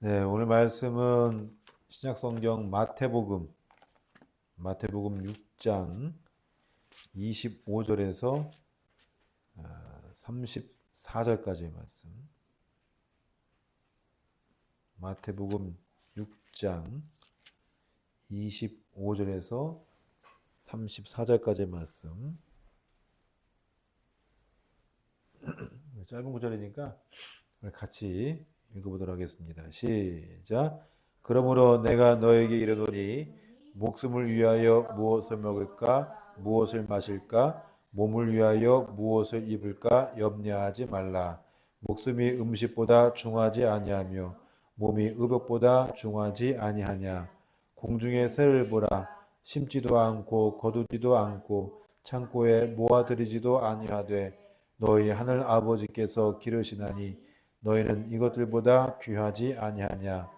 네, 오늘 말씀은 신약성경 마태복음 6장 25절에서 34절까지의 말씀. 마태복음 6장 25절에서 34절까지의 말씀. 짧은 구절이니까 같이 읽어보도록 하겠습니다. 시작. 그러므로 내가 너에게 이르노니 목숨을 위하여 무엇을 먹을까 무엇을 마실까 몸을 위하여 무엇을 입을까 염려하지 말라. 목숨이 음식보다 중하지 아니하며 몸이 의복보다 중하지 아니하냐. 공중의 새를 보라. 심지도 않고 거두지도 않고 창고에 모아들이지도 아니하되 너희 하늘 아버지께서 기르시나니 너희는 이것들보다 귀하지 아니하냐.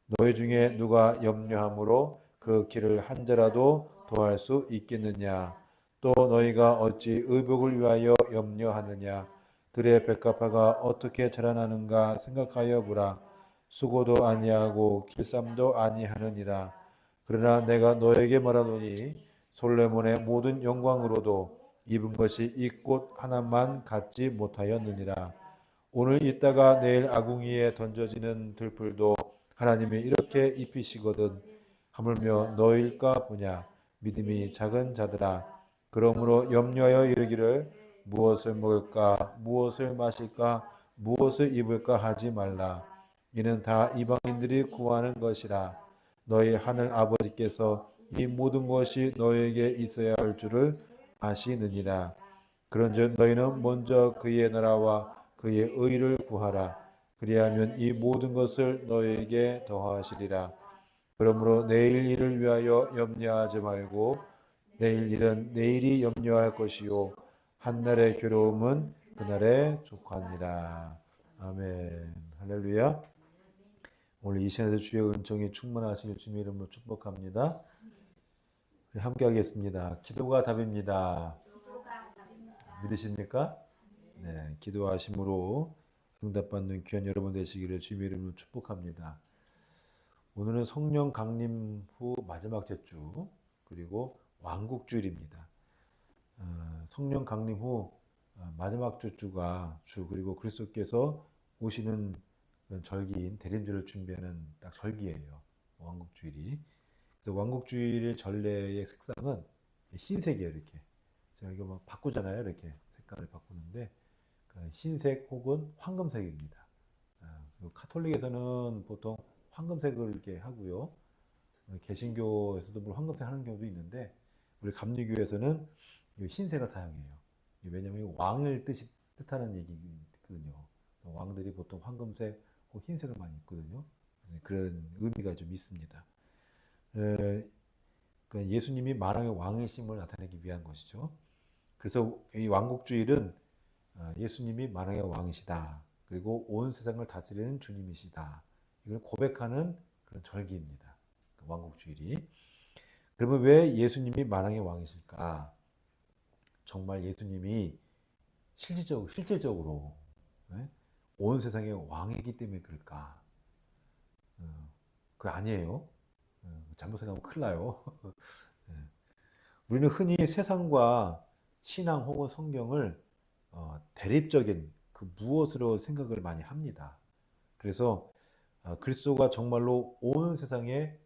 너희 중에 누가 염려함으로 그 길을 한자라도 더할 수 있겠느냐. 또 너희가 어찌 의복을 위하여 염려하느냐. 들의 백합화가 어떻게 자라나는가 생각하여 보라. 수고도 아니하고 길쌈도 아니하느니라. 그러나 내가 너에게 말하노니 솔로몬의 모든 영광으로도 입은 것이 이 꽃 하나만 갖지 못하였느니라. 오늘 있다가 내일 아궁이에 던져지는 들풀도 하나님이 이렇게 입히시거든. 하물며 너희일까 보냐. 믿음이 작은 자들아. 그러므로 염려하여 이르기를 무엇을 먹을까 무엇을 마실까 무엇을 입을까 하지 말라. 이는 다 이방인들이 구하는 것이라. 너희 하늘 아버지께서 이 모든 것이 너희에게 있어야 할 줄을 아시느니라. 그런즉 너희는 먼저 그의 나라와 그의 의를 구하라. 그리하면 이 모든 것을 너희에게 더하시리라. 그러므로 내일 일을 위하여 염려하지 말고 내일 일은 내일이 염려할 것이요 한날의 괴로움은 그날에 족하니라. 아멘. 할렐루야. 오늘 이 시간에도 주의 은총이 충만하시길 주님의 이름으로 축복합니다. 함께 하겠습니다. 기도가 답입니다. 믿으십니까? 네, 기도하심으로 응답받는 귀한 여러분 되시기를 주님의 이름으로 축복합니다. 오늘은 성령 강림 후 마지막 주 그리고 왕국주일입니다. 성령 강림 후 마지막 주가 그리고 그리스도께서 오시는 절기인 대림절을 준비하는 딱 절기예요. 왕국주일이. 그래서 왕국주일의 전례의 색상은 흰색이에요. 이렇게 제가 이거 막 바꾸잖아요. 이렇게 색깔을 바꾸는데 흰색 혹은 황금색입니다. 그리고 카톨릭에서는 보통 황금색을 이렇게 하고요. 개신교에서도 물론 황금색 하는 경우도 있는데 우리 감리교에서는 흰색을 사용해요. 왜냐하면 왕을 뜻하는 얘기거든요. 왕들이 보통 황금색 혹 흰색을 많이 입거든요. 그런 의미가 좀 있습니다. 그러니까 예수님이 만왕의 왕이심을 나타내기 위한 것이죠. 그래서 이 왕국주일은 예수님이 만왕의 왕이시다. 그리고 온 세상을 다스리는 주님이시다. 이걸 고백하는 그런 절기입니다. 왕국주일이. 그러면 왜 예수님이 만왕의 왕이실까? 정말 예수님이 실질적으로 온 세상의 왕이기 때문에 그럴까? 그거 아니에요. 잘못 생각하면 큰일 나요. 우리는 흔히 세상과 신앙 혹은 성경을 대립적인 그 무엇으로 생각을 많이 합니다. 그래서 그리스도가 정말로 온 세상의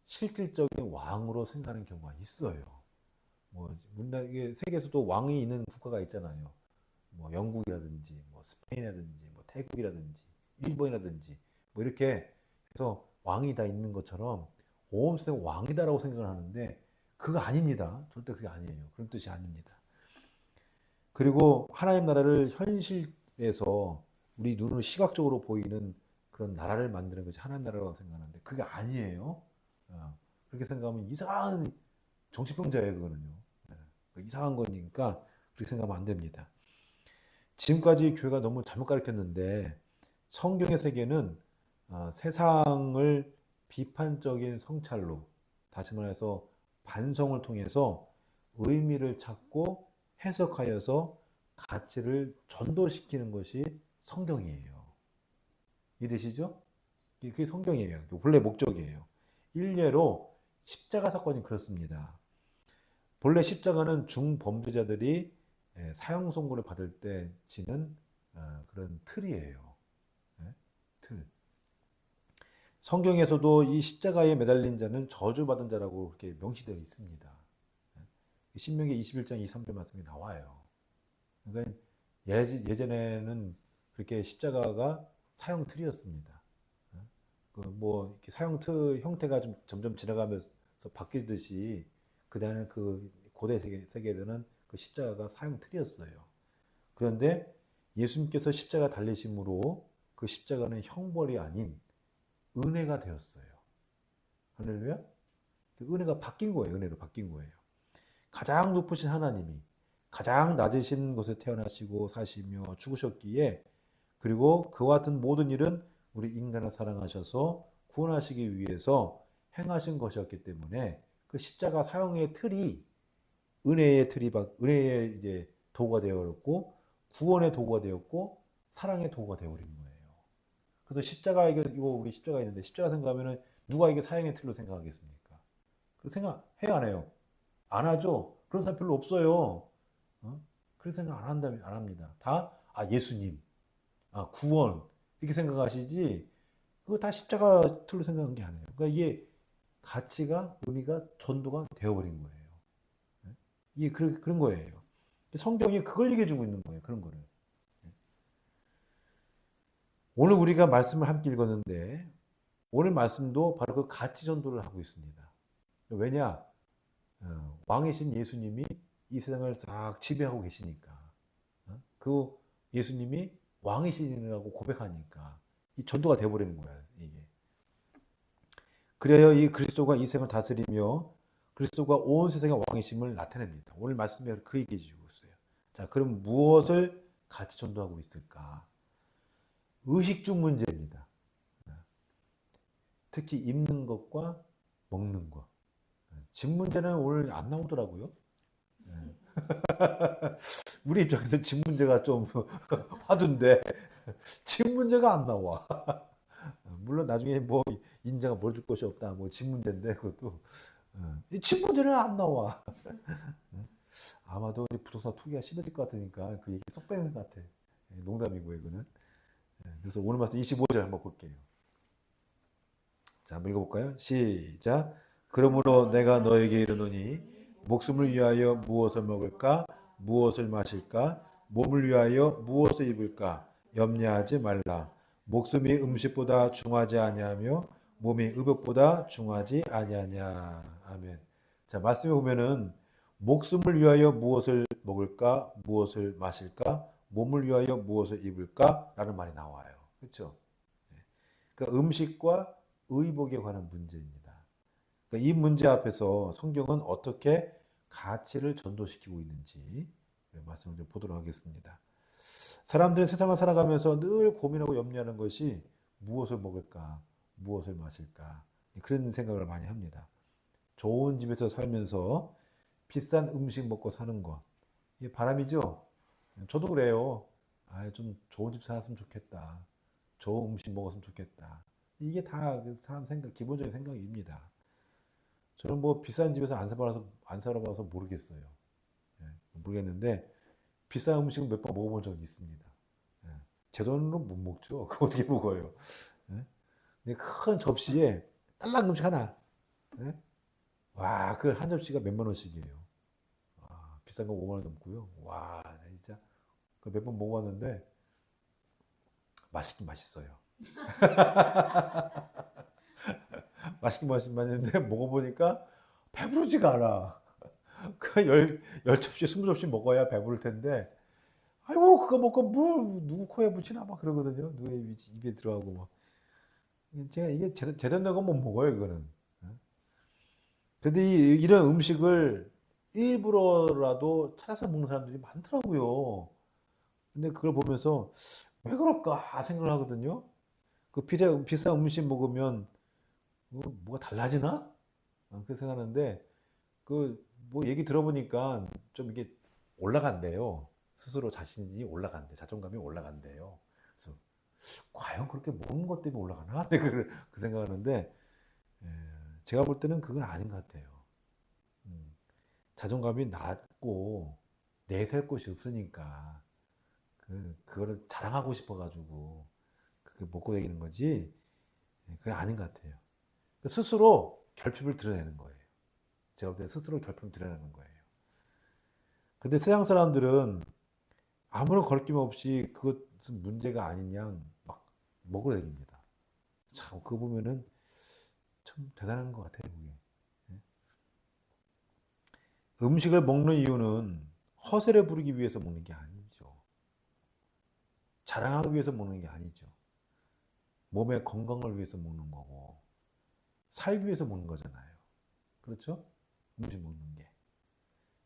실질적인 왕으로 생각하는 경우가 있어요. 뭐 이게 세계에서도 왕이 있는 국가가 있잖아요. 뭐 영국이라든지, 뭐 스페인이라든지, 뭐 태국이라든지, 일본이라든지, 뭐 이렇게 해서 왕이 다 있는 것처럼 온 세상 왕이다라고 생각을 하는데 그거 아닙니다. 절대 그게 아니에요. 그런 뜻이 아닙니다. 그리고 하나님 나라를 현실에서 우리 눈으로 시각적으로 보이는 그런 나라를 만드는 것이 하나님 나라라고 생각하는데 그게 아니에요. 그렇게 생각하면 이상한 정신병자예요, 그거는요. 이상한 거니까 그렇게 생각하면 안 됩니다. 지금까지 교회가 너무 잘못 가르쳤는데 성경의 세계는 세상을 비판적인 성찰로 다시 말해서 반성을 통해서 의미를 찾고 해석하여서 가치를 전도시키는 것이 성경이에요. 이해되시죠? 그게 성경이에요. 본래 목적이에요. 일례로 십자가 사건이 그렇습니다. 본래 십자가는 중범죄자들이 사형 선고를 받을 때 지는 그런 틀이에요. 예? 틀. 성경에서도 이 십자가에 매달린 자는 저주받은 자라고 그렇게 명시되어 있습니다. 신명기 21장 23절 말씀이 나와요. 그러니까 예전에는 그렇게 십자가가 사형 틀이었습니다. 그뭐 사형 틀 형태가 좀 점점 지나가면서 바뀌듯이 그다음에 그 고대 세계에는 그 십자가가 사형 틀이었어요. 그런데 예수님께서 십자가 달리심으로 그 십자가는 형벌이 아닌 은혜가 되었어요. 할렐루야. 그 은혜가 바뀐 거예요. 은혜로 바뀐 거예요. 가장 높으신 하나님이 가장 낮으신 곳에 태어나시고 사시며 죽으셨기에, 그리고 그와 같은 모든 일은 우리 인간을 사랑하셔서 구원하시기 위해서 행하신 것이었기 때문에 그 십자가 사형의 틀이 은혜의 틀이 은혜의 이제 도구가 되었고, 구원의 도구가 되었고, 사랑의 도구가 되어버린 거예요. 그래서 십자가 이거 우리 십자가 있는데 십자가 생각하면은 누가 이게 사형의 틀로 생각하겠습니까? 그 생각해요, 안 해요? 안 하죠. 그런 사람 별로 없어요. 그런 생각 안 합니다. 다 예수님, 구원 이렇게 생각하시지. 그거 다 십자가 틀로 생각한 게 아니에요. 그러니까 이게 가치가 의미가 전도가 되어버린 거예요. 이게 그런 거예요. 성경이 그걸 얘기해 주고 있는 거예요. 그런 거를. 오늘 우리가 말씀을 함께 읽었는데 오늘 말씀도 바로 그 가치 전도를 하고 있습니다. 왜냐? 왕이신 예수님이 이 세상을 싹 지배하고 계시니까. 그 예수님이 왕이시라고 고백하니까 이 전도가 되어버리는 거야, 이게. 그래야 이 그리스도가 이 세상을 다스리며 그리스도가 온 세상의 왕이심을 나타냅니다. 오늘 말씀에 그 얘기해 주고 있어요. 자, 그럼 무엇을 같이 전도하고 있을까? 의식주 문제입니다. 특히 입는 것과 먹는 것. 집 문제는 오늘 안 나오더라고요. 우리 입장에서 집 문제가 좀 화두인데 집 문제가 안 나와. 물론 나중에 뭐 인자가 뭘 줄 것이 없다, 뭐 집 문제인데 그것도 집 문제는 안 나와. 아마도 부동산 투기가 심해질 것 같으니까 그 얘기 쏙 빼는 것 같아. 농담이고 이거는. 그래서 오늘 말씀 25절 한번 볼게요. 자, 한번 읽어볼까요? 시작. 그러므로 내가 너에게 이르노니 목숨을 위하여 무엇을 먹을까, 무엇을 마실까, 몸을 위하여 무엇을 입을까 염려하지 말라. 목숨이 음식보다 중하지 아니하며 몸이 의복보다 중하지 아니하냐. 아멘. 자, 말씀에 보면은 목숨을 위하여 무엇을 먹을까, 무엇을 마실까, 몸을 위하여 무엇을 입을까라는 말이 나와요. 그렇죠? 그러니까 음식과 의복에 관한 문제입니다. 그러니까 이 문제 앞에서 성경은 어떻게 가치를 전도시키고 있는지 말씀을 좀 보도록 하겠습니다. 사람들은 세상을 살아가면서 늘 고민하고 염려하는 것이 무엇을 먹을까, 무엇을 마실까, 그런 생각을 많이 합니다. 좋은 집에서 살면서 비싼 음식 먹고 사는 것, 이게 바람이죠? 저도 그래요. 좀 좋은 집 살았으면 좋겠다. 좋은 음식 먹었으면 좋겠다. 이게 다 사람 생각, 기본적인 생각입니다. 저는 뭐 비싼 집에서 안 살아봐서 모르겠어요. 모르겠는데 비싼 음식은 몇 번 먹어본 적이 있습니다. 제 돈으로 못 먹죠. 그거 어떻게 먹어요? 큰 접시에 딸랑 음식 하나. 와, 그 한 접시가 몇만 원씩이에요. 와, 비싼 거 5만 원 넘고요. 와, 진짜 그 몇 번 먹어봤는데 맛있긴 맛있어요. 맛있긴 맛있는데 먹어보니까 배부르지가 않아. 그 열 접시, 20접시 먹어야 배부를 텐데, 아이고, 그거 먹고 뭐, 누구 코에 붙이나 막 그러거든요. 누구 입에 들어가고 막. 제가 이게 제대로 된 건 못 먹어요, 이거는. 그런데 이런 음식을 일부러라도 찾아서 먹는 사람들이 많더라고요. 근데 그걸 보면서 왜 그럴까 생각을 하거든요. 그 비싼 음식 먹으면 뭐가 달라지나? 그렇게 생각하는데 뭐 얘기 들어보니까 좀 이게 올라간대요. 스스로 자신이 올라간대. 자존감이 올라간대요. 그래서 과연 그렇게 먹는 것 때문에 올라가나? 그 생각하는데 제가 볼 때는 그건 아닌 것 같아요. 자존감이 낮고 내세울 곳이 없으니까 그거를 자랑하고 싶어가지고 그게 먹고 다니는 거지. 그게 아닌 것 같아요. 스스로 결핍을 드러내는 거예요. 제가 볼 때 스스로 결핍을 드러내는 거예요. 근데 세상 사람들은 아무런 거리낌 없이 그것은 문제가 아닌 양 막 먹으려 깁니다. 참, 그거 보면은 참 대단한 것 같아요, 그게. 음식을 먹는 이유는 허세를 부르기 위해서 먹는 게 아니죠. 자랑하기 위해서 먹는 게 아니죠. 몸의 건강을 위해서 먹는 거고, 살기 위해서 먹는 거잖아요. 그렇죠? 음식 먹는 게.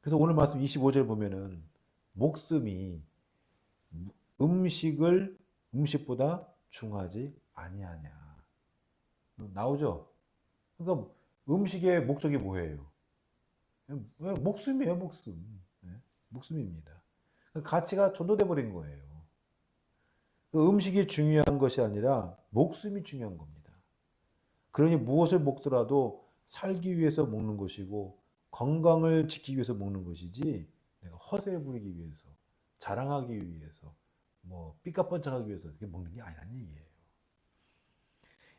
그래서 오늘 말씀 25절 보면은 목숨이 음식보다 중하지 아니하냐. 나오죠? 그러니까 음식의 목적이 뭐예요? 목숨이에요, 목숨. 목숨입니다. 가치가 전도돼 버린 거예요. 음식이 중요한 것이 아니라 목숨이 중요한 겁니다. 그러니 무엇을 먹더라도 살기 위해서 먹는 것이고 건강을 지키기 위해서 먹는 것이지 내가 허세 부리기 위해서 자랑하기 위해서 뭐 삐까뻔쩍하기 위해서 이렇게 먹는 게 아니라는 얘기예요.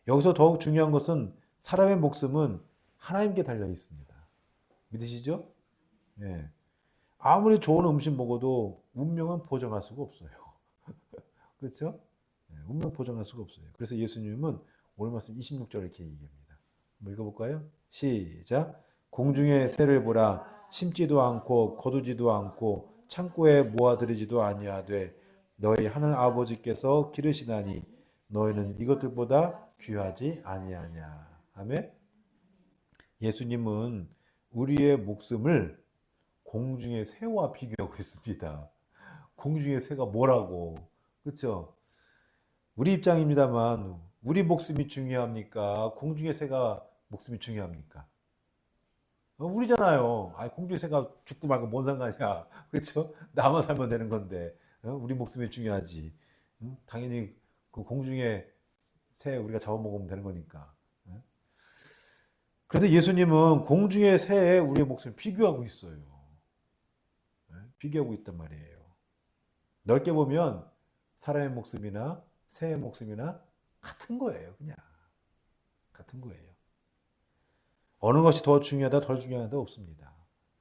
여기서 더욱 중요한 것은 사람의 목숨은 하나님께 달려 있습니다. 믿으시죠? 예. 아무리 좋은 음식 먹어도 운명은 보정할 수가 없어요. 그렇죠? 운명 보정할 수가 없어요. 그래서 예수님은 오늘 말씀 26절 이렇게 얘기합니다. 한번 읽어볼까요? 시작. 공중의 새를 보라. 심지도 않고 거두지도 않고 창고에 모아들이지도 아니하되 너희 하늘 아버지께서 기르시나니 너희는 이것들보다 귀하지 아니하냐. 아멘. 예수님은 우리의 목숨을 공중의 새와 비교하고 있습니다. 공중의 새가 뭐라고? 그렇죠? 우리 입장입니다만 우리 목숨이 중요합니까? 공중의 새가 목숨이 중요합니까? 우리잖아요. 공중의 새가 죽고 말고 뭔 상관이야. 그렇죠? 나만 살면 되는 건데 우리 목숨이 중요하지. 당연히 그 공중의 새 우리가 잡아먹으면 되는 거니까. 그런데 예수님은 공중의 새에 우리의 목숨을 비교하고 있어요. 비교하고 있단 말이에요. 넓게 보면 사람의 목숨이나 새의 목숨이나 같은 거예요. 그냥 같은 거예요. 어느 것이 더 중요하다 덜 중요하다 없습니다.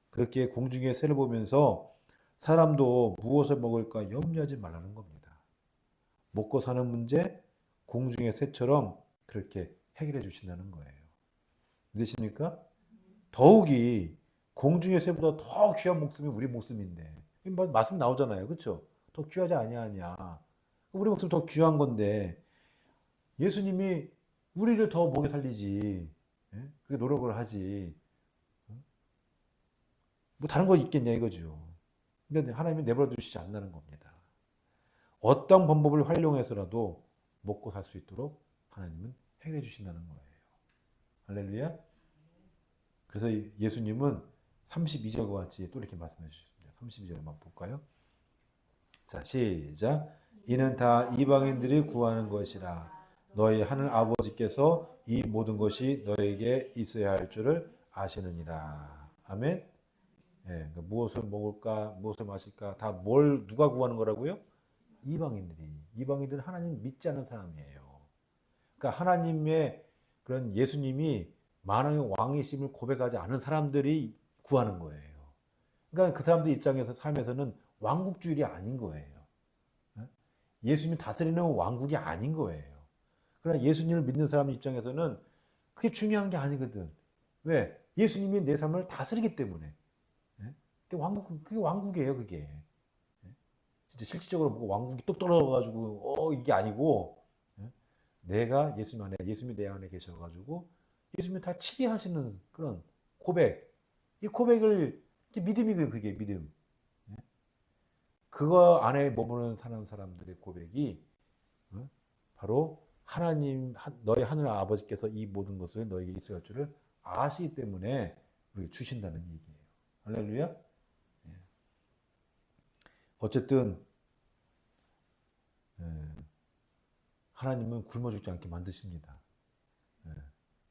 그렇게 공중의 새를 보면서 사람도 무엇을 먹을까 염려하지 말라는 겁니다. 먹고 사는 문제 공중의 새처럼 그렇게 해결해 주신다는 거예요. 믿으십니까? 더욱이 공중의 새보다 더 귀한 목숨이 우리 목숨인데 말씀 나오잖아요. 그렇죠? 더 귀하지 아니하냐. 우리 목숨 더 귀한 건데 예수님이 우리를 더 먹여 살리지. 그렇게 노력을 하지. 뭐 다른 거 있겠냐 이거죠. 근데 하나님이 내버려 두시지 않는다는 겁니다. 어떤 방법을 활용해서라도 먹고 살 수 있도록 하나님은 해결해 주신다는 거예요. 할렐루야. 그래서 예수님은 32절과 같이 또 이렇게 말씀해 주셨습니다. 32절 한번 볼까요? 자, 시작. 이는 다 이방인들이 구하는 것이라. 너희 하늘 아버지께서 이 모든 것이 너에게 있어야 할 줄을 아시느니라. 아멘. 그러니까 무엇을 먹을까, 무엇을 마실까, 다 누가 구하는 거라고요? 이방인들이. 이방인들은 하나님 믿지 않는 사람이에요. 그러니까 하나님의 그런 예수님이 만왕의 왕이심을 고백하지 않은 사람들이 구하는 거예요. 그러니까 그 사람들 입장에서 삶에서는 왕국주의이 아닌 거예요. 예수님이 다스리는 왕국이 아닌 거예요. 그러나 예수님을 믿는 사람 입장에서는 그게 중요한 게 아니거든. 왜? 예수님이 내 삶을 다스리기 때문에. 그게 왕국이에요, 그게. 진짜 실질적으로 뭐 왕국이 뚝 떨어져가지고, 이게 아니고, 내가 예수님 안에, 예수님이 내 안에 계셔가지고, 예수님이 다 치리하시는 그런 고백. 이 고백을, 믿음이거든요, 그게 믿음. 그거 안에 머무는 사는 사람들의 고백이 바로 하나님, 너희 하늘 아버지께서 이 모든 것을 너에게 있어야 할 줄을 아시기 때문에 우리에게 주신다는 얘기예요. 할렐루야. 어쨌든 하나님은 굶어 죽지 않게 만드십니다. 예.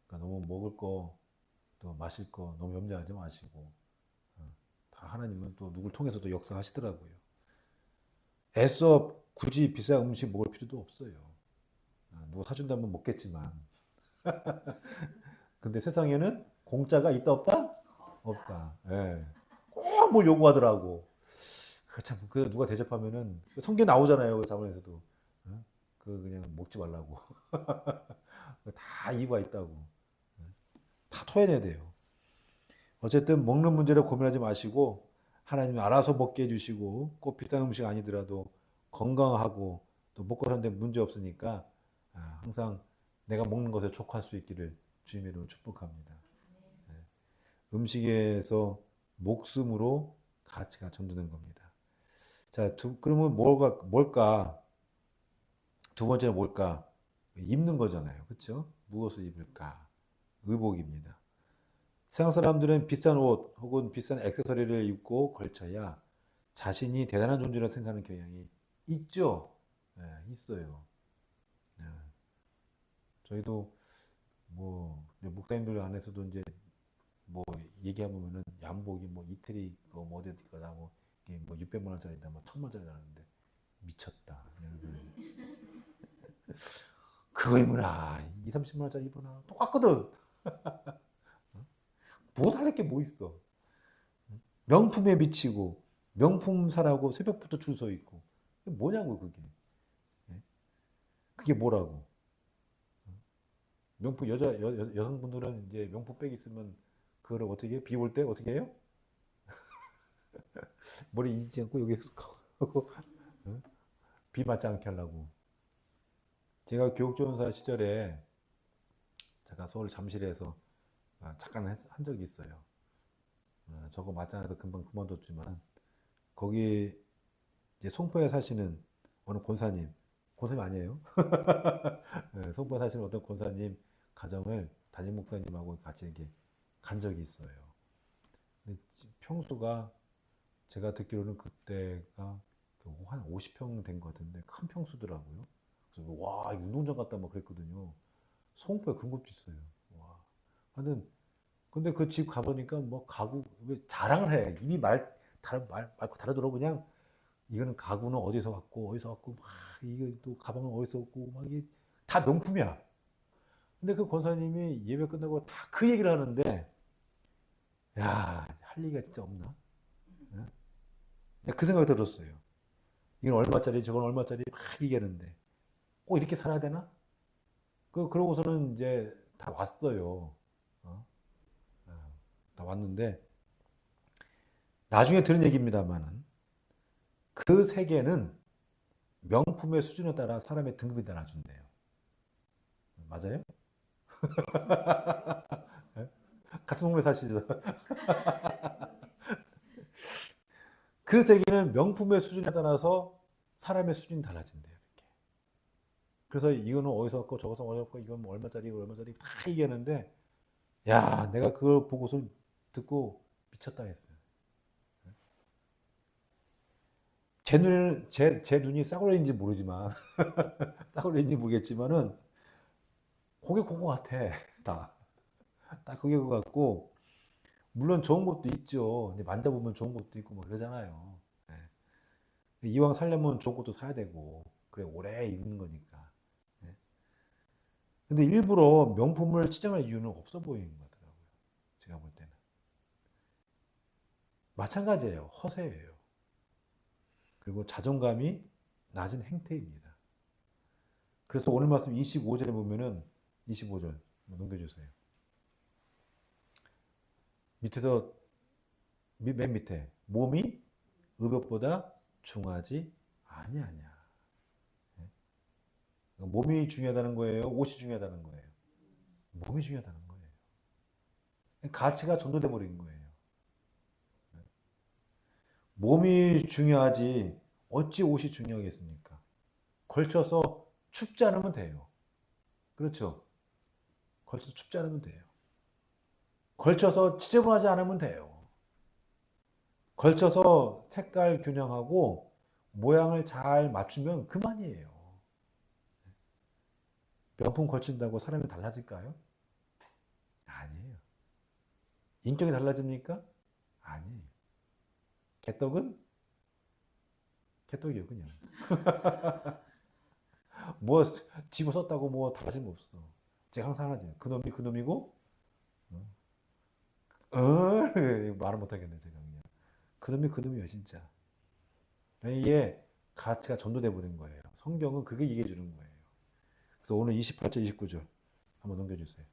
그러니까 너무 먹을 거, 또 마실 거 너무 염려하지 마시고, 다 하나님은 또 누굴 통해서도 역사하시더라고요. 애써 굳이 비싼 음식 먹을 필요도 없어요. 누가 사준다면 먹겠지만. 근데 세상에는 공짜가 있다 없다? 없다. 예. 꼭 뭘 요구하더라고. 그 참, 그 누가 대접하면은 성경 나오잖아요. 그 자문에서도. 그 그냥 먹지 말라고. 다 이유가 있다고. 다 토해내야 돼요. 어쨌든 먹는 문제를 고민하지 마시고 하나님이 알아서 먹게 해주시고 꼭 비싼 음식 아니더라도 건강하고 또 먹고 사는데 문제 없으니까 항상 내가 먹는 것에 족할 수 있기를 주님의 이름으로 축복합니다. 음식에서 목숨으로 가치가 전도된 겁니다. 자, 그러면 뭘까? 두 번째는 뭘까? 입는 거잖아요. 그렇죠? 무엇을 입을까? 의복입니다. 세상 사람들은 비싼 옷 혹은 비싼 액세서리를 입고 걸쳐야 자신이 대단한 존재라 생각하는 경향이 있죠. 네, 있어요. 네. 저희도 뭐 목사님들 안에서도 이제 뭐 얘기해보면은 양복이 뭐 이태리 뭐 어디 거다 뭐 이게 뭐 600만 원짜리다 뭐 1000만 원짜리라는데 미쳤다. 그거 입으나 2, 30만 원짜리 입으나 똑같거든. 뭐 달랄 게 뭐 있어. 명품에 미치고 명품 사라고 새벽부터 줄 서 있고 뭐냐고 그게. 그게 뭐라고. 명품 여성분들은 이제 명품 백 있으면 그거를 어떻게 해요? 비 올 때 어떻게 해요? 머리 잊지 않고 여기 하고 비 맞지 않게 하려고. 제가 교육조연사 시절에 제가 서울 잠실에서 잠깐 한 적이 있어요. 저거 맞지 않아서 금방 그만뒀지만 거기 이제 송포에 사시는 어느 권사님 아니에요? 네, 송포에 사시는 어떤 권사님 가정을 담임 목사님하고 같이 이렇게 간 적이 있어요. 근데 평수가 제가 듣기로는 그때가 한 50평 된 것 같은데 큰 평수더라고요. 그래서 와, 운동장 같다 막 그랬거든요. 송포에 그런 것도 있어요. 와. 하여튼 근데 그 집 가보니까 뭐 가구 왜 자랑을 해. 이미 말고 다르더라고. 그냥 이거는 가구는 어디서 왔고 막 이거 또 가방은 어디서 왔고 막 이게 다 명품이야. 근데 그 권사님이 예배 끝나고 다 그 얘기를 하는데 야, 할 얘기가 진짜 없나? 그 생각이 들었어요. 이건 얼마짜리, 저건 얼마짜리 막 얘기하는데 꼭 이렇게 살아야 되나? 그러고서는 이제 다 왔어요. 어? 다 왔는데 나중에 들은 얘기입니다만은 그 세계는 명품의 수준에 따라 사람의 등급이 달라준대요. 맞아요? 같은 동네 사시죠? 그 세계는 명품의 수준에 따라서 사람의 수준이 달라진대요. 이렇게. 그래서 이거는 어디서 왔고 저것은 어디서 왔고 이건 뭐 얼마짜리 다 얘기하는데 야, 내가 그걸 보고서 듣고 미쳤다 했어요. 제 눈이 싸구려인지 모르지만 싸구려인지 모르겠지만은 그게 그거 같아. 다. 딱 그게 그거 같고 물론 좋은 것도 있죠. 이제 만져보면 좋은 것도 있고 뭐 그러잖아요. 네. 이왕 살려면 좋은 것도 사야 되고 그래 오래 입는 거니까. 네. 근데 일부러 명품을 치장할 이유는 없어 보이는 거더라고요. 제가 볼 때는. 마찬가지예요. 허세예요. 그리고 자존감이 낮은 행태입니다. 그래서 오늘 말씀 25절에 보면은 25절 넘겨주세요. 밑에서 맨 밑에 몸이 의복보다 중하지 아니하냐. 몸이 중요하다는 거예요? 옷이 중요하다는 거예요? 몸이 중요하다는 거예요. 가치가 전도돼 버린 거예요. 몸이 중요하지 어찌 옷이 중요하겠습니까? 걸쳐서 춥지 않으면 돼요. 그렇죠? 걸쳐서 춥지 않으면 돼요. 걸쳐서 지저분하지 않으면 돼요. 걸쳐서 색깔 균형하고 모양을 잘 맞추면 그만이에요. 명품 걸친다고 사람이 달라질까요? 아니에요. 인격이 달라집니까? 아니에요. 개떡은 개떡이에요, 그냥. 뭐 집어 썼다고 뭐 달라진 거 없어. 제가 항상 하죠. 그놈이 그놈이고, 말을 못하겠네, 제가 그냥. 그놈이 그놈이에요, 진짜. 이게 가치가 전도돼 버린 거예요. 성경은 그게 얘기해 주는 거예요. 그래서 오늘 28절, 29절 한번 넘겨주세요.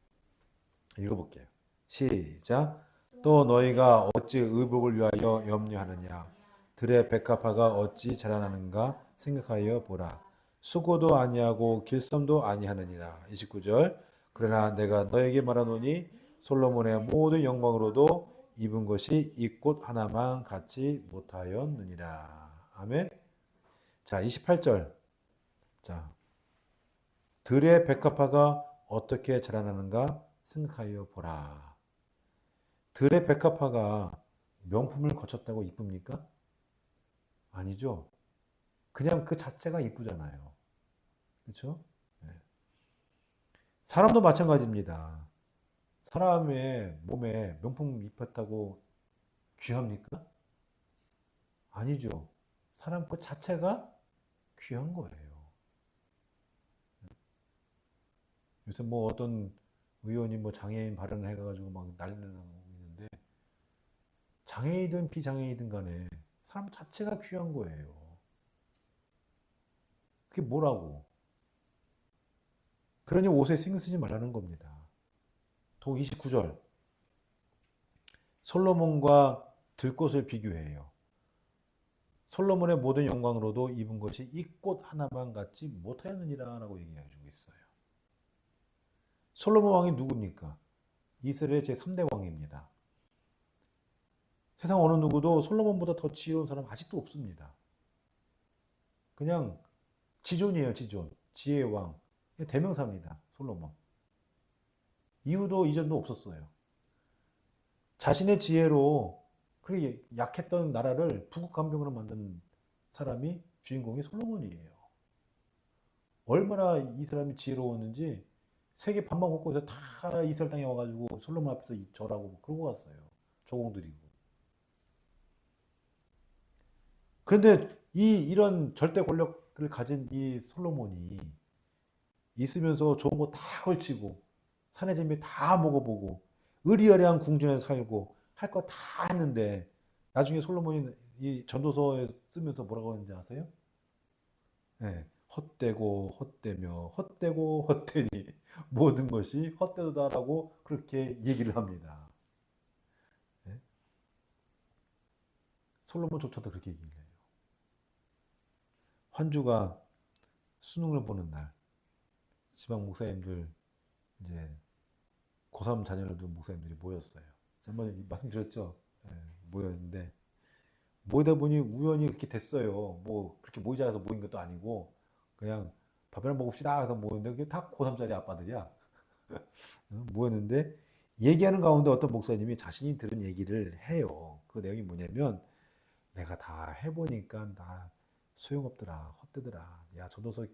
읽어볼게요. 시작. 또 너희가 어찌 의복을 위하여 염려하느냐? 들의 백합화가 어찌 자라나는가 생각하여 보라. 수고도 아니하고 길쌈도 아니하느니라. 29절. 그러나 내가 너에게 말하노니 솔로몬의 모든 영광으로도 입은 것이 이 꽃 하나만 갖지 못하였느니라. 아멘. 자, 28절. 자, 들의 백합화가 어떻게 자라나는가 생각하여 보라. 들의 백합화가 명품을 거쳤다고 이쁩니까? 아니죠. 그냥 그 자체가 이쁘잖아요. 그렇죠? 네. 사람도 마찬가지입니다. 사람의 몸에 명품 입혔다고 귀합니까? 아니죠. 사람 그 자체가 귀한 거예요. 요새 뭐 어떤 의원이 뭐 장애인 발언을 해가지고 막 난리를 나고 있는데 장애이든 비장애이든 간에 사람 자체가 귀한 거예요. 그게 뭐라고? 그러니 옷에 신경 쓰지 말라는 겁니다. 도 29절. 솔로몬과 들꽃을 비교해요. 솔로몬의 모든 영광으로도 입은 것이 이 꽃 하나만 갖지 못하였느니라 라고 얘기해주고 있어요. 솔로몬 왕이 누굽니까? 이스라엘의 제3대 왕입니다. 세상 어느 누구도 솔로몬보다 더 지혜로운 사람 아직도 없습니다. 그냥 지존이에요, 지존. 지혜의 왕. 대명사입니다, 솔로몬. 이후도 이전도 없었어요. 자신의 지혜로 그렇게 약했던 나라를 부국간병으로 만든 사람이 주인공이 솔로몬이에요. 얼마나 이 사람이 지혜로웠는지 세계 반만 곳곳에서 다 이스라엘 땅에 와가지고 솔로몬 앞에서 절하고 그러고 갔어요. 조공드리고. 그런데 이런 절대 권력을 가진 이 솔로몬이 있으면서 좋은 거 다 걸치고 산의 재미 다 먹어보고 의리어리한 궁전에 살고 할 거 다 했는데 나중에 솔로몬이 이 전도서에 쓰면서 뭐라고 하는지 아세요? 네. 헛되고 헛되며 헛되고 헛되니 모든 것이 헛되다라고 그렇게 얘기를 합니다. 네? 솔로몬조차도 그렇게 얘기를 해요. 환주가 수능을 보는 날 지방 목사님들 이제 고3 자녀를 둔 목사님들이 모였어요. 한번 말씀드렸죠. 네, 모였는데 모이다 보니 우연히 그렇게 됐어요. 뭐 그렇게 모이자 해서 모인 것도 아니고 그냥 밥이나 먹읍시다 해서 모였는데 그게 다 고3짜리 아빠들이야. 모였는데 얘기하는 가운데 어떤 목사님이 자신이 들은 얘기를 해요. 그 내용이 뭐냐면 내가 다 해보니까 나 소용없더라. 헛되더라. 야 전도서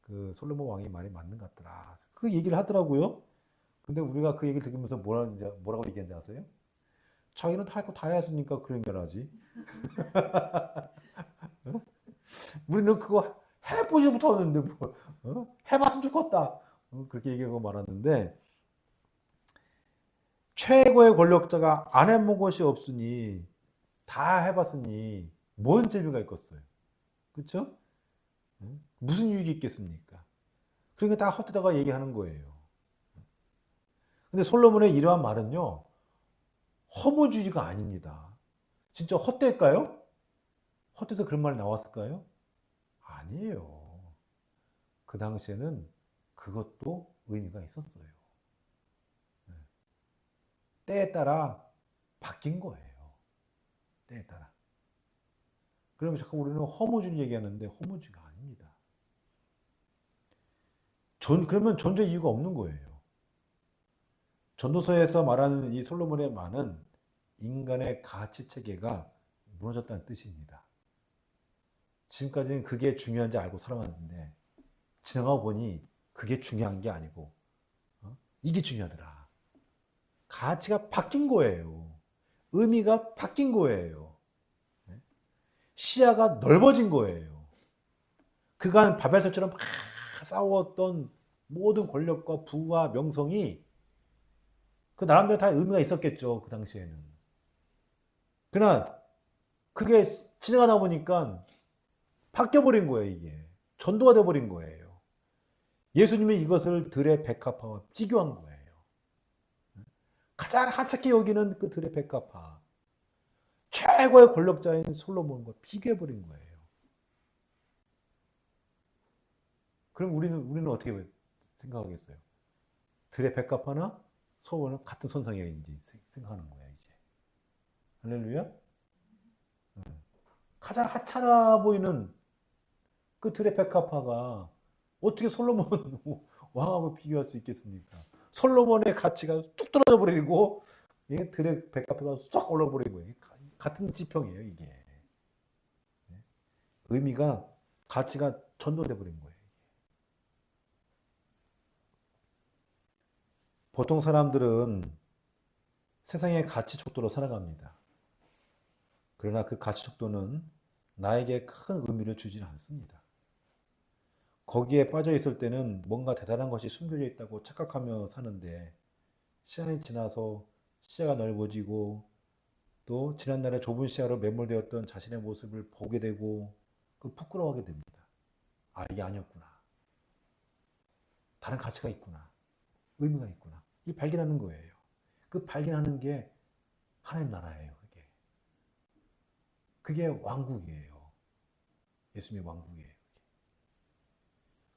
그 솔로몬 왕이 말이 맞는 것 같더라. 그 얘기를 하더라고요. 근데 우리가 그 얘기를 들으면서 뭐라고 얘기하는지 아세요? 자기는 할 거 다 했으니까 그런 걸 하지. 어? 우리는 그거 해보지 못하는데 뭐 해봤으면 좋겠다. 그렇게 얘기하고 말았는데 최고의 권력자가 안 해본 것이 없으니 다 해봤으니 뭔 재미가 있겠어요. 그렇죠? 무슨 유익이 있겠습니까? 그러니까 다 헛되다가 얘기하는 거예요. 근데 솔로몬의 이러한 말은요. 허무주의가 아닙니다. 진짜 헛될까요? 헛돼서 그런 말이 나왔을까요? 아니에요. 그 당시에는 그것도 의미가 있었어요. 때에 따라 바뀐 거예요. 때에 따라. 그러면 자꾸 우리는 허무주의 얘기하는데 허무주의가 아닙니다. 그러면 존재 이유가 없는 거예요. 전도서에서 말하는 이 솔로몬의 말은 인간의 가치 체계가 무너졌다는 뜻입니다. 지금까지는 그게 중요한지 알고 살아왔는데 지나가 보니 그게 중요한 게 아니고 이게 중요하더라. 가치가 바뀐 거예요. 의미가 바뀐 거예요. 시야가 넓어진 거예요. 그간 바벨탑처럼 막 싸웠던 모든 권력과 부와 명성이 그 나름대로 다 의미가 있었겠죠. 그 당시에는. 그러나 그게 지나가다 보니까 바뀌어버린 거예요. 이게. 전도가 돼버린 거예요. 예수님이 이것을 들의 백합화와 비교한 거예요. 가장 하찮게 여기는 그 들의 백합화. 최고의 권력자인 솔로몬과 비교해버린 거예요. 그럼 우리는 어떻게 생각하겠어요? 들의 백합화나 솔로몬은 같은 선상에인지 생각하는 거예요, 이제. 할렐루야? 가장 하찮아 보이는 그 들의 백합화가 어떻게 솔로몬 왕하고 비교할 수 있겠습니까? 솔로몬의 가치가 뚝 떨어져 버리고 들의 백합화가 쏙 올라버린 거예요. 같은 지평이에요, 이게. 의미가 가치가 전도돼 버린 거예요. 보통 사람들은 세상의 가치 척도로 살아갑니다. 그러나 그 가치 척도는 나에게 큰 의미를 주지는 않습니다. 거기에 빠져 있을 때는 뭔가 대단한 것이 숨겨져 있다고 착각하며 사는데 시간이 지나서 시야가 넓어지고 또 지난날의 좁은 시야로 매몰되었던 자신의 모습을 보게 되고 그 부끄러워하게 됩니다. 아, 이게 아니었구나. 다른 가치가 있구나. 의미가 있구나. 이 발견하는 거예요. 그 발견하는 게 하나님 나라예요. 그게 왕국이에요. 예수님의 왕국이에요.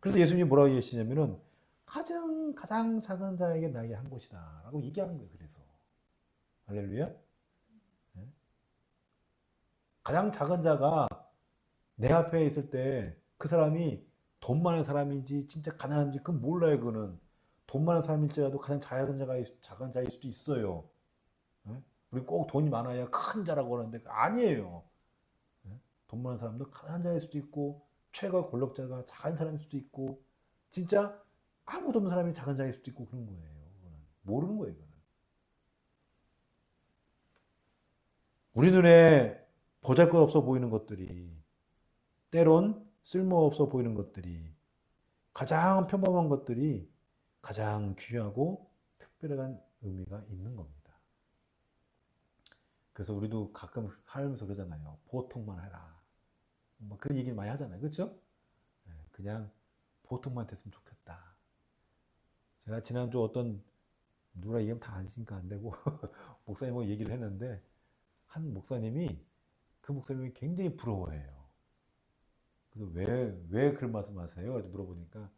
그래서 예수님이 뭐라고 얘기하시냐면은 가장 작은 자에게 나에게 한 것이다 라고 얘기하는 거예요. 그래서 할렐루야. 네? 가장 작은 자가 내 앞에 있을 때 그 사람이 돈 많은 사람인지 진짜 가난한지 그건 몰라요. 그거는 돈 많은 사람일지라도 가장 작은 자일 수도 있어요. 네? 우리 꼭 돈이 많아야 큰 자라고 하는데 아니에요. 네? 돈 많은 사람도 가난한 자일 수도 있고 최고의 권력자가 작은 사람일 수도 있고 진짜 아무도 없는 사람이 작은 자일 수도 있고 그런 거예요. 그거는. 모르는 거예요. 그거는. 우리 눈에 보잘것없어 보이는 것들이 때론 쓸모없어 보이는 것들이 가장 평범한 것들이 가장 귀하고 특별한 의미가 있는 겁니다. 그래서 우리도 가끔 살면서 그러잖아요. 보통만 해라. 뭐 그런 얘기 많이 하잖아요. 그렇죠? 그냥 보통만 됐으면 좋겠다. 제가 지난주 어떤 누가 얘기하면 다 아시니까 안 되고 목사님하고 얘기를 했는데 한 목사님이 그 목사님이 굉장히 부러워해요. 그래서 왜 그런 말씀하세요? 그래서 물어보니까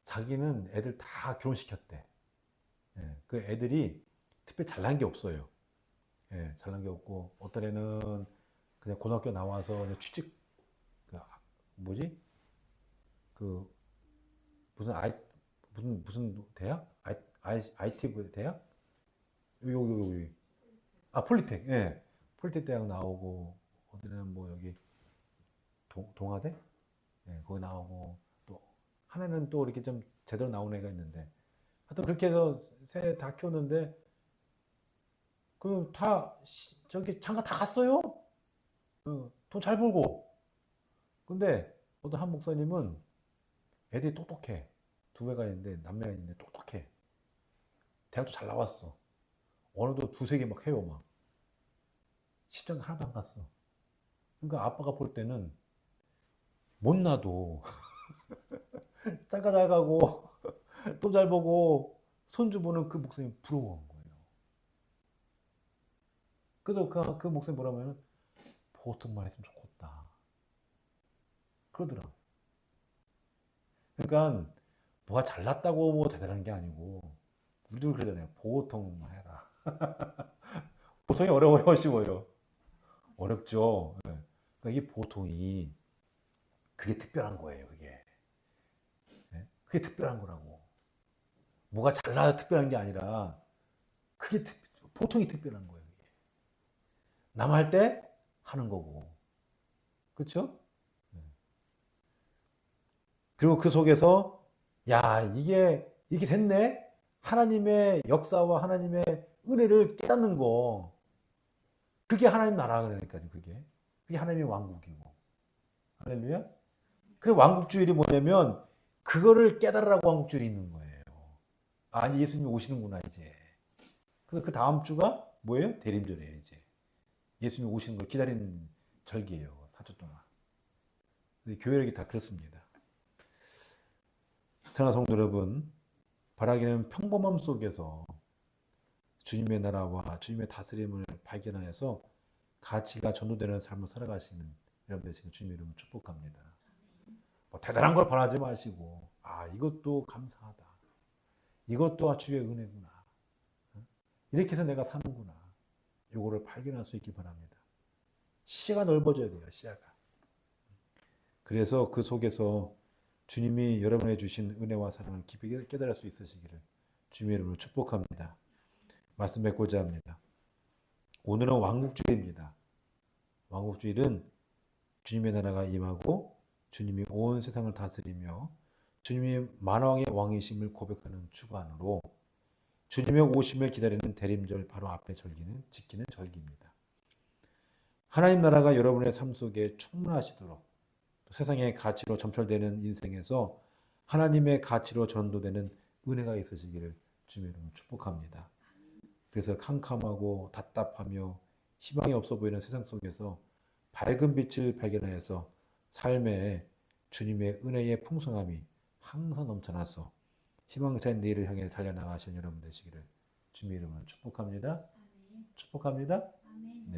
자기는 애들 다 결혼시켰대. 그 애들이 특별히 잘난 게 없어요. 잘난 게 없고 어떤 애는 그냥 고등학교 나와서 취직 뭐지? 그 무슨 무슨 대학? IT 대학? 여기 폴리텍. 폴리텍 대학 나오고 어디는 뭐 여기 동아대? 거기 나오고 또 하나는 또 이렇게 좀 제대로 나온 애가 있는데 하여튼 그렇게 해서 새 다 키웠는데 그 다 저기 장가 다 갔어요. 돈 잘 벌고. 근데 어떤 한 목사님은 애들이 똑똑해. 두 애가 있는데 남매가 있는데 똑똑해. 대학도 잘 나왔어. 언어도 두세 개 막 해요 막. 시장 하나도 안 갔어. 그러니까 아빠가 볼 때는 못나도 짝가 잘 가고 또 잘 보고 손주 보는 그 목사님 부러워한 거예요. 그래서 그 목사님 뭐라면 보통만 했으면 좋겠다. 그러더라. 그러니까 뭐가 잘났다고 뭐 대단한 게 아니고 우리도 그러잖아요. 보통만 해라. 보통이 어려워요, 쉬워요? 어렵죠. 그러니까 이 보통이 그게 특별한 거예요. 그게 특별한 거라고. 뭐가 잘나야 특별한 게 아니라 그게 보통이 특별한 거예요. 남 할 때 하는 거고. 그렇죠? 그리고 그 속에서 야, 이게 됐네? 하나님의 역사와 하나님의 은혜를 깨닫는 거. 그게 하나님 나라 그러니까요, 그게. 그게 하나님의 왕국이고. 할렐루야? 그래, 왕국주일이 뭐냐면, 그거를 깨달으라고 왕국주일이 있는 거예요. 아, 이제 예수님이 오시는구나, 이제. 그래서 그 다음 주가 뭐예요? 대림절이에요, 이제. 예수님이 오시는 걸 기다리는 절기예요, 4주 동안. 교회력이 다 그렇습니다. 사랑하는 성도 여러분, 바라기는 평범함 속에서 주님의 나라와 주님의 다스림을 발견하여서 가치가 전도되는 삶을 살아가시는 여러분 되시는 주님의 이름을 축복합니다. 뭐 대단한 걸 바라지 마시고, 아, 이것도 감사하다. 이것도 주의 은혜구나. 이렇게 해서 내가 사는구나. 요거를 발견할 수 있기 바랍니다. 시야가 넓어져야 돼요, 시야가. 그래서 그 속에서 주님이 여러분에게 주신 은혜와 사랑을 깊이 깨달을 수 있으시기를 주님의 이름으로 축복합니다. 말씀 맺고자 합니다. 오늘은 왕국주일입니다. 왕국주일은 주님의 나라가 임하고 주님이 온 세상을 다스리며 주님이 만왕의 왕이심을 고백하는 주간으로 주님의 오심을 기다리는 대림절 바로 앞에 절기는 지키는 절기입니다. 하나님 나라가 여러분의 삶 속에 충만하시도록 세상의 가치로 점철되는 인생에서 하나님의 가치로 전도되는 은혜가 있으시기를 주님의 이름으로 축복합니다. 그래서 캄캄하고 답답하며 희망이 없어 보이는 세상 속에서 밝은 빛을 발견하여서 삶에 주님의 은혜의 풍성함이 항상 넘쳐나서 희망찬 내일을 향해 달려나가시는 여러분 되시기를 주님의 이름으로 축복합니다. 축복합니다.